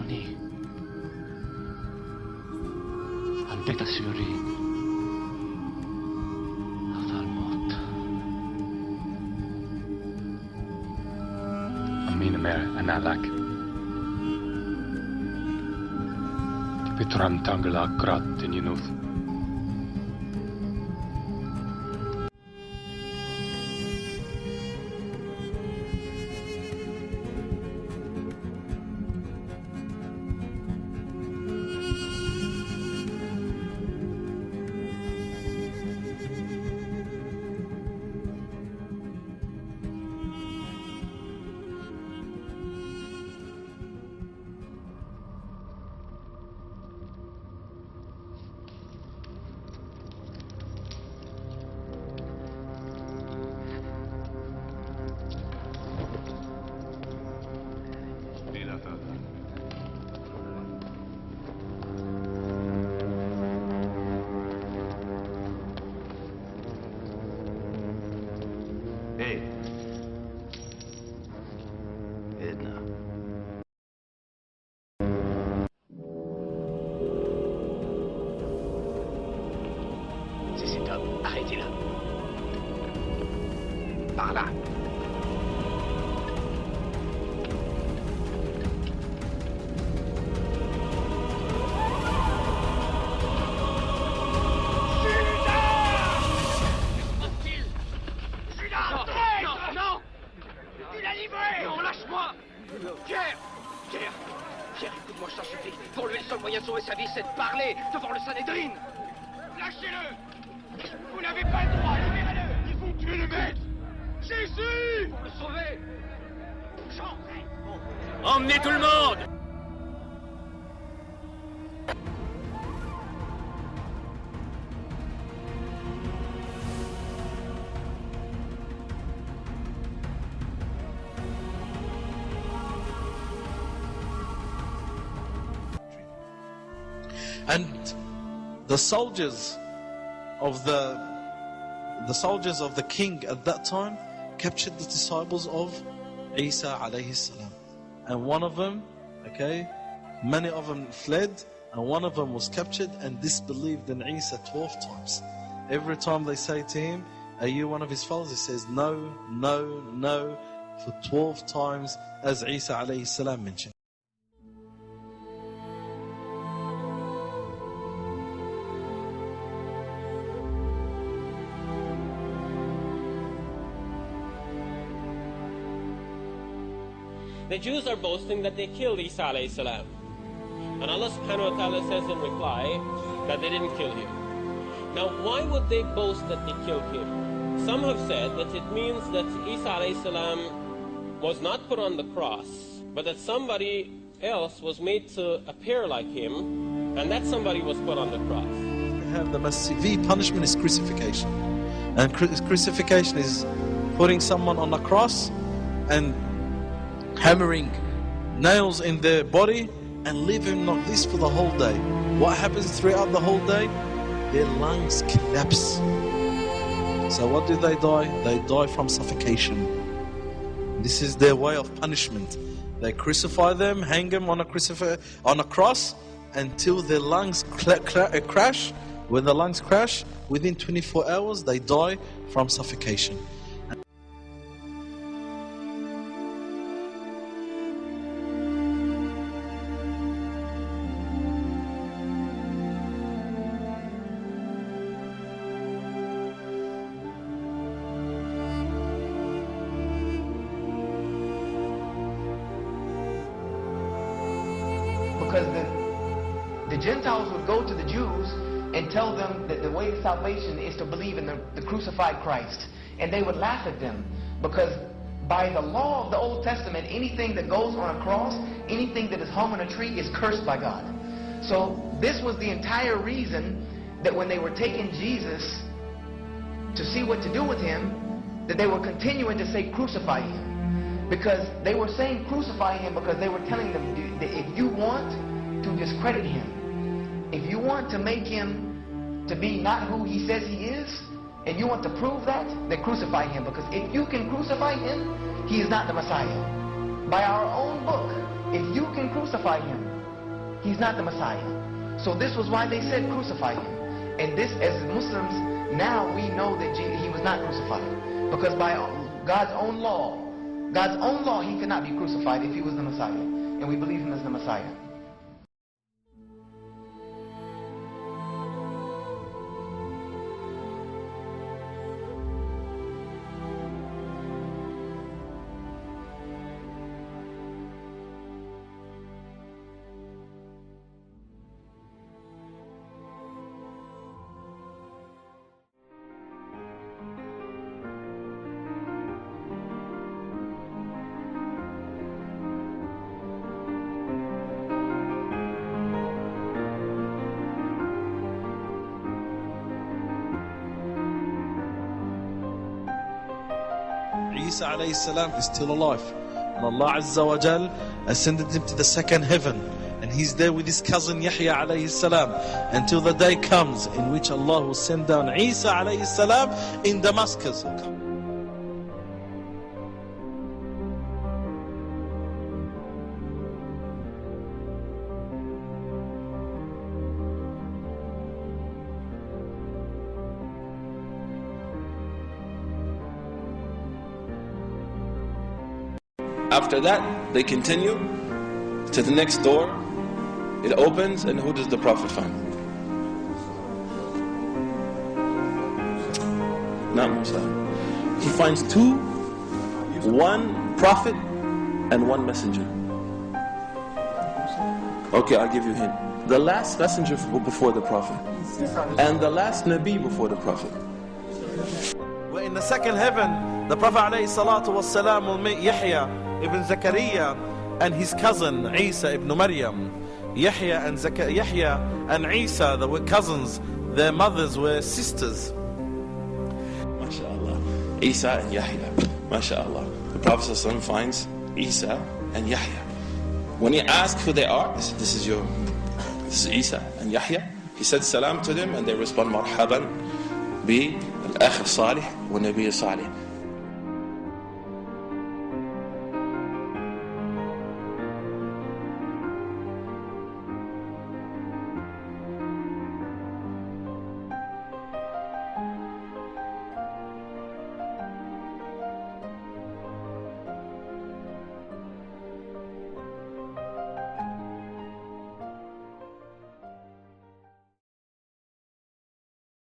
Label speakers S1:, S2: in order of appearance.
S1: تراني عن بيت سوري هذا الموت. أمين mer än älak. Pitran tangla krat in youth.
S2: Arrêtez-la. Par là. Non! Tu l'as livré! Non, lâche-moi! Pierre, écoute-moi, je t'en supplie. Pour lui, le seul moyen de sauver sa vie, c'est de parler devant le Sanhédrin. Lâchez-le! Vous n'avez pas le droit, libérez-le! Ils vont tuer le maître! Jésus! Pour le sauver! Jean! Emmenez tout le monde!
S3: And the soldiers of the king at that time captured the disciples of Isa alayhi salam, and one of them, many of them fled, and one of them was captured and disbelieved in Isa 12 times. Every time they say to him, "Are you one of his followers?" he says, "No, no, no," for 12 times, as Isa alayhi salam mentioned.
S4: The Jews are boasting that they killed Isa alayhi salam. And Allah subhanahu wa ta'ala says in reply that they didn't kill him. Now why would they boast that they killed him? Some have said that it means that Isa alayhi salam was not put on the cross, but that somebody else was made to appear like him, and that somebody was put on the cross.
S3: The most severe punishment is crucifixion. And crucifixion is putting someone on a cross and hammering nails in their body and leaving like this for the whole day. What happens throughout the whole day? Their lungs collapse. So what do they die? They die from suffocation. This is their way of punishment. They crucify them, hang them on a cross until their lungs crash. When the lungs crash, within 24 hours they die from suffocation.
S5: Because the Gentiles would go to the Jews and tell them that the way to salvation is to believe in the crucified Christ. And they would laugh at them, because by the law of the Old Testament, anything that goes on a cross, anything that is hung on a tree is cursed by God. So this was the entire reason that when they were taking Jesus to see what to do with him, that they were continuing to say crucify him. Because they were saying crucify him because they were telling them that if you want to discredit him, if you want to make him to be not who he says he is, and you want to prove that, then crucify him. Because if you can crucify him, he is not the Messiah. By our own book, if you can crucify him, he's not the Messiah. So this was why they said crucify him. And this, as Muslims, now we know that he was not crucified. Because by God's own law, he could not be crucified if he was the Messiah. And we believe him as the Messiah.
S3: Isa alayhi salam is still alive, and Allah Azza wa Jal ascended him to the second heaven, and he's there with his cousin Yahya alayhi salam until the day comes in which Allah will send down Isa alayhi salam in Damascus.
S6: After that, they continue to the next door. It opens, and who does the Prophet find? Not Musa. He finds two, one prophet and one messenger. Okay, I'll give you a hint. The last messenger before the Prophet, and the last Nabi before the Prophet.
S3: Well, in the second heaven, the Prophet alayhi salatu was salam will meet Yahya ibn Zakaria and his cousin Isa ibn Maryam. Yahya and Isa, they were cousins. Their mothers were sisters.
S6: MashaAllah. Isa and Yahya. MashaAllah. The Prophet ﷺ finds Isa and Yahya. When he asked who they are, he said, this is Isa and Yahya. He said salam to them, and they respond, marhaban bi al-akh salih wa nabiy salih.